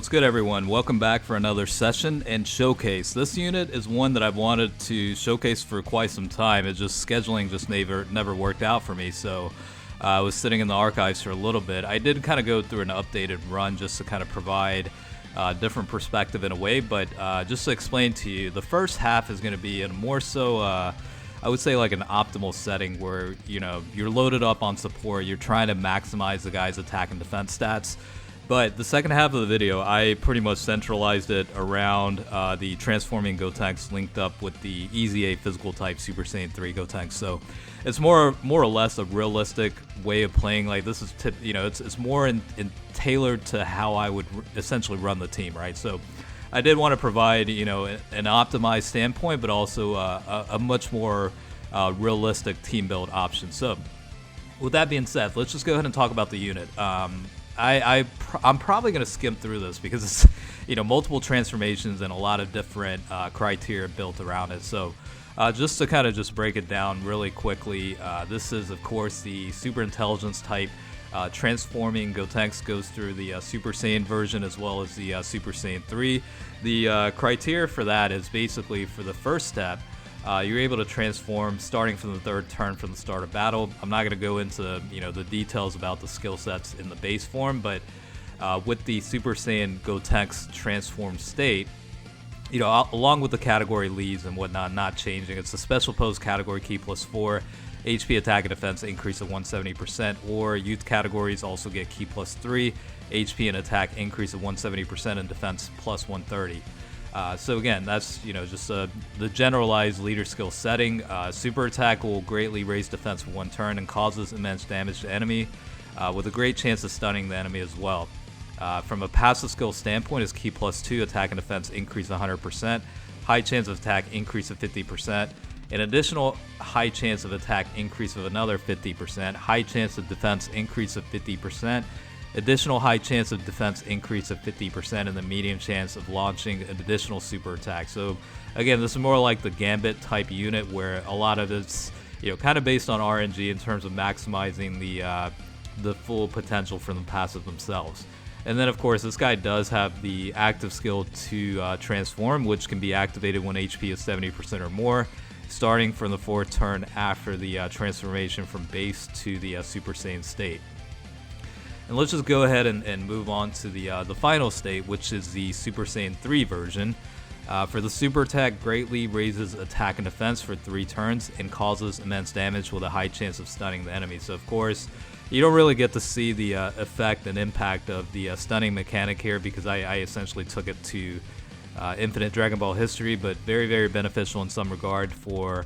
What's good, everyone? Welcome back for another session and showcase. This unit is one that I've wanted to showcase for quite some time. It's just scheduling just never worked out for me, so I was sitting in the archives for a little bit. I did kind of go through an updated run just to kind of provide a different perspective in a way, but just to explain to you, the first half is going to be in more so I would say like an optimal setting where, you know, you're loaded up on support, you're trying to maximize the guy's attack and defense stats. But the second half of the video, I pretty much centralized it around the Transforming Gotenks linked up with the Easy A physical type Super Saiyan 3 Gotenks. So it's more or less a realistic way of playing. Like this is, it's more tailored to how I would essentially run the team, right? So I did want to provide, an optimized standpoint, but also a much more realistic team build option. So with that being said, let's just go ahead and talk about the unit. I'm probably going to skim through this because it's, multiple transformations and a lot of different criteria built around it. So just to kind of just break it down really quickly, this is, of course, the Super Intelligence type Transforming Gotenks. Goes through the Super Saiyan version as well as the Super Saiyan 3. The criteria for that is basically for the first step, you're able to transform starting from the third turn from the start of battle. I'm not going to go into the details about the skill sets in the base form, but with the Super Saiyan Gotenks transformed state, along with the category leads and whatnot not changing, it's a special pose category key +4, HP attack and defense increase of 170%, or youth categories also get key +3, HP and attack increase of 170% and defense +130. So again, that's just the generalized leader skill setting. Super attack will greatly raise defense for one turn and causes immense damage to enemy, with a great chance of stunning the enemy as well. From a passive skill standpoint, is key +2, attack and defense increase 100%, high chance of attack increase of 50%, an additional high chance of attack increase of another 50%, high chance of defense increase of 50%. Additional high chance of defense increase of 50%, and the medium chance of launching an additional super attack. So again, this is more like the Gambit type unit where a lot of it's kind of based on RNG in terms of maximizing the full potential from the passive themselves. And then of course this guy does have the active skill to transform, which can be activated when HP is 70% or more, starting from the fourth turn after the transformation from base to the Super Saiyan state. And let's just go ahead and move on to the final state, which is the Super Saiyan 3 version. For the super attack, greatly raises attack and defense for 3 turns and causes immense damage with a high chance of stunning the enemy. So of course, you don't really get to see the effect and impact of the stunning mechanic here because I essentially took it to infinite Dragon Ball history, but very, very beneficial in some regard for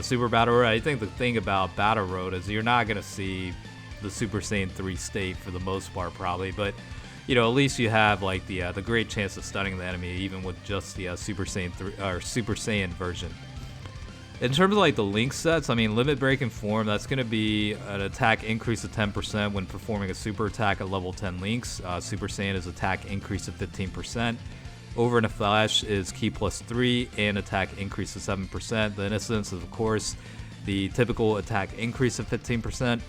Super Battle Road. I think the thing about Battle Road is you're not going to see the Super Saiyan 3 state for the most part probably, but at least you have like the great chance of stunning the enemy even with just the Super Saiyan 3 or Super Saiyan version. In terms of like the link sets, I mean, limit break and form, that's going to be an attack increase of 10% when performing a super attack at level 10 links. Super Saiyan is attack increase of 15%. Over in a flash is key +3 and attack increase of 7%. The innocence is of course the typical attack increase of 15%.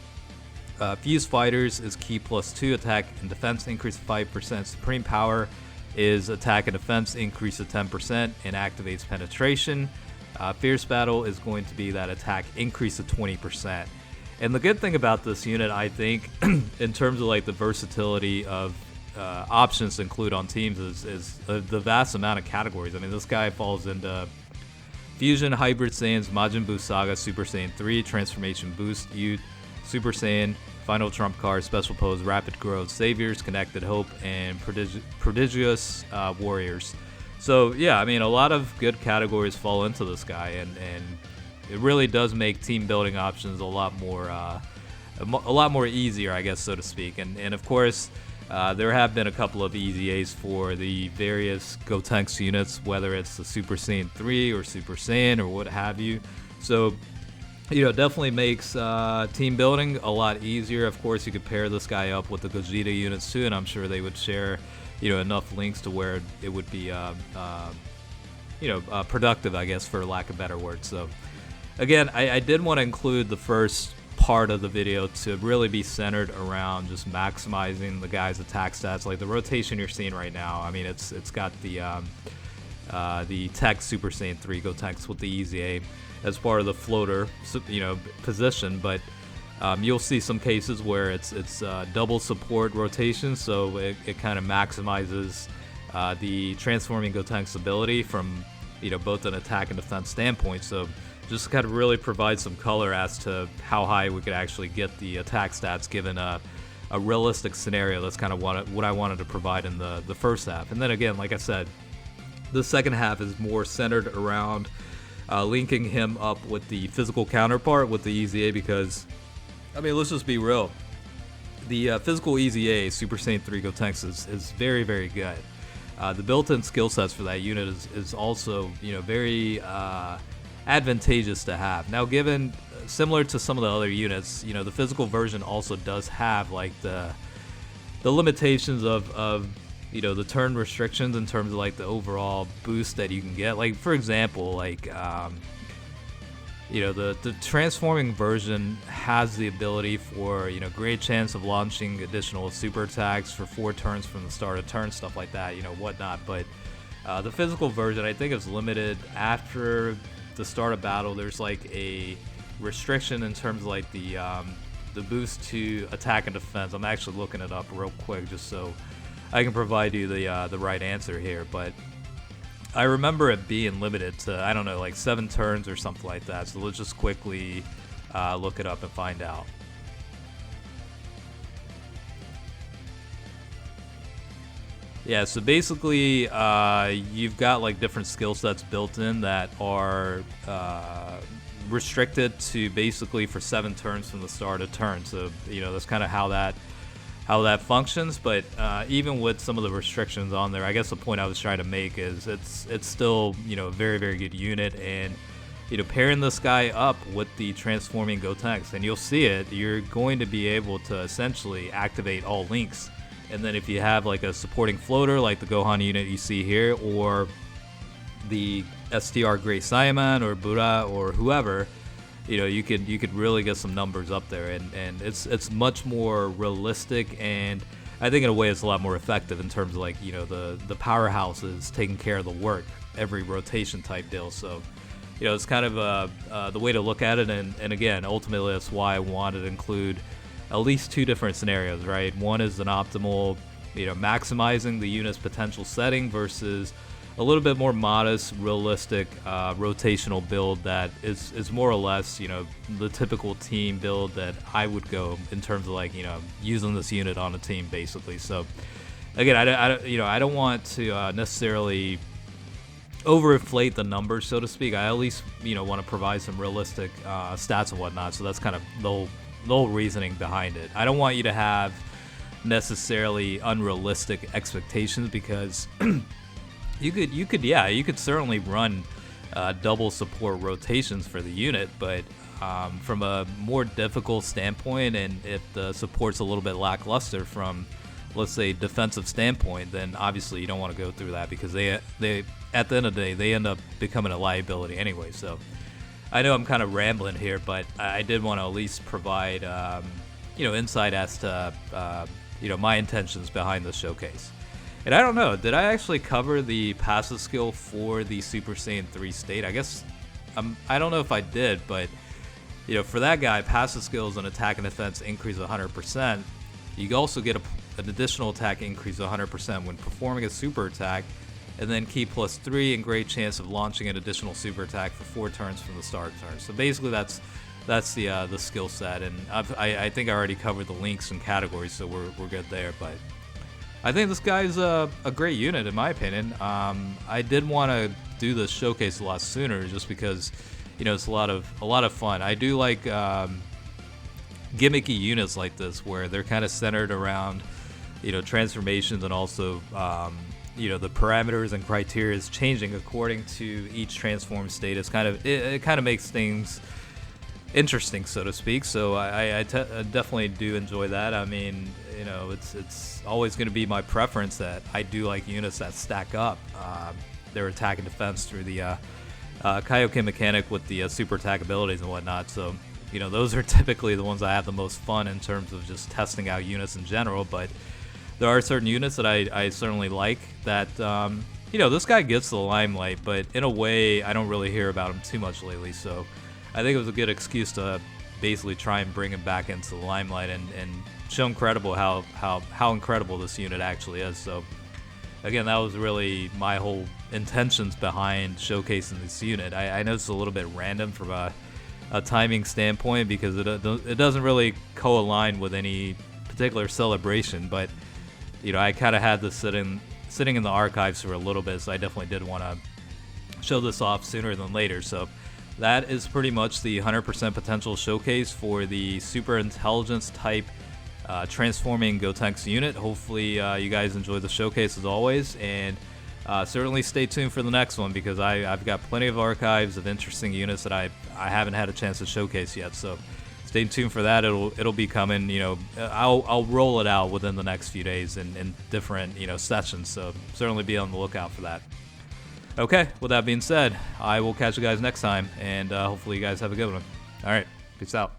Fuse Fighters is key +2, attack and defense increase of 5%. Supreme Power is attack and defense increase of 10% and activates penetration. Fierce Battle is going to be that attack increase of 20%. And the good thing about this unit, I think, in terms of like the versatility of options to include on teams is the vast amount of categories. I mean, this guy falls into Fusion, Hybrid Saiyans, Majin Buu Saga, Super Saiyan 3, Transformation Boost, Youth, Super Saiyan, Final Trump Card, Special Pose, Rapid Growth, Saviors, Connected Hope, and Prodigious Warriors. So yeah, I mean, a lot of good categories fall into this guy, and it really does make team building options a lot more easier, I guess, so to speak. And of course, there have been a couple of easy A's for the various Gotenks units, whether it's the Super Saiyan 3 or Super Saiyan or what have you. So definitely makes team building a lot easier. Of course, you could pair this guy up with the Gogeta units too, and I'm sure they would share, enough links to where it would be, productive, I guess, for lack of better words. So, again, I did want to include the first part of the video to really be centered around just maximizing the guy's attack stats. Like the rotation you're seeing right now, I mean, it's got the Tech Super Saiyan 3 Gotenks with the EZA as part of the floater, position, but you'll see some cases where it's double support rotation, so it kind of maximizes the Transforming Gotenks ability from both an attack and defense standpoint. So just kind of really provide some color as to how high we could actually get the attack stats given a realistic scenario. That's kind of what I wanted to provide in the first half. And then again, like I said, the second half is more centered around linking him up with the physical counterpart with the EZA, because, I mean, let's just be real. The physical EZA, Super Saiyan 3 Gotenks, is very, very good. The built-in skill sets for that unit is also, very advantageous to have. Now, given similar to some of the other units, the physical version also does have like the limitations of the turn restrictions in terms of like the overall boost that you can get. Like for example, like the transforming version has the ability for great chance of launching additional super attacks for 4 turns from the start of turn, stuff like that, whatnot. But the physical version, I think, is limited after the start of battle. There's like a restriction in terms of like the boost to attack and defense. I'm actually looking it up real quick just so I can provide you the right answer here, but I remember it being limited to, I don't know, like 7 turns or something like that. So let's just quickly look it up and find out. Yeah, so basically you've got like different skill sets built in that are restricted to basically for 7 turns from the start of turn. So that's kind of how that functions. But even with some of the restrictions on there, I guess the point I was trying to make is it's still a very, very good unit. And pairing this guy up with the Transforming Gotenks, and you'll see it, you're going to be able to essentially activate all links. And then if you have like a supporting floater like the Gohan unit you see here, or the STR Great Saiyaman or Buddha or whoever, you could really get some numbers up there, and it's much more realistic, and I think in a way it's a lot more effective in terms of like the powerhouses taking care of the work every rotation type deal. So it's kind of the way to look at it, and again, ultimately that's why I wanted to include at least 2 different scenarios, right? One is an optimal, maximizing the unit's potential setting versus a little bit more modest, realistic, rotational build that is more or less, the typical team build that I would go in terms of like, using this unit on a team basically. So again, I don't want to necessarily overinflate the numbers, so to speak. I at least, want to provide some realistic stats and whatnot. So that's kind of the whole reasoning behind it. I don't want you to have necessarily unrealistic expectations, because you could certainly run double support rotations for the unit, but from a more difficult standpoint, and if the support's a little bit lackluster from, let's say, defensive standpoint, then obviously you don't want to go through that, because they at the end of the day they end up becoming a liability anyway. So I know I'm kind of rambling here, but I did want to at least provide insight as to my intentions behind the showcase. And I don't know, did I actually cover the passive skill for the Super Saiyan 3 state? I guess I don't know if I did, but for that guy, passive skills and attack and defense increase 100%. You also get an additional attack increase 100% when performing a super attack, and then key +3 and great chance of launching an additional super attack for 4 turns from the start of turn. So basically that's the skill set, and I think I already covered the links and categories, so we're good there. But I think this guy's a great unit in my opinion. I did want to do this showcase a lot sooner, just because it's a lot of fun. I do like gimmicky units like this where they're kind of centered around transformations, and also the parameters and criteria is changing according to each transform state. It kind of makes things interesting, so to speak. So I definitely do enjoy that. I mean, it's always going to be my preference that I do like units that stack up their attack and defense through the Kaioken mechanic with the super attack abilities and whatnot. So you know, those are typically the ones I have the most fun in terms of just testing out units in general. But there are certain units that I certainly like that, you know, this guy gets the limelight, but in a way, I don't really hear about him too much lately. So I think it was a good excuse to basically try and bring him back into the limelight and show incredible how incredible this unit actually is. So again, that was really my whole intentions behind showcasing this unit. I know it's a little bit random from a timing standpoint because it doesn't really co-align with any particular celebration, but you know, I kind of had this sitting in the archives for a little bit, so I definitely did want to show this off sooner than later. So that is pretty much the 100% potential showcase for the super intelligence type transforming Gotenks unit. Hopefully you guys enjoyed the showcase as always, and certainly stay tuned for the next one because I've got plenty of archives of interesting units that I haven't had a chance to showcase yet. So stay tuned for that. It'll be coming. You know, I'll roll it out within the next few days in different, you know, sessions. So certainly be on the lookout for that. Okay, with that being said, I will catch you guys next time, and hopefully you guys have a good one. All right, peace out.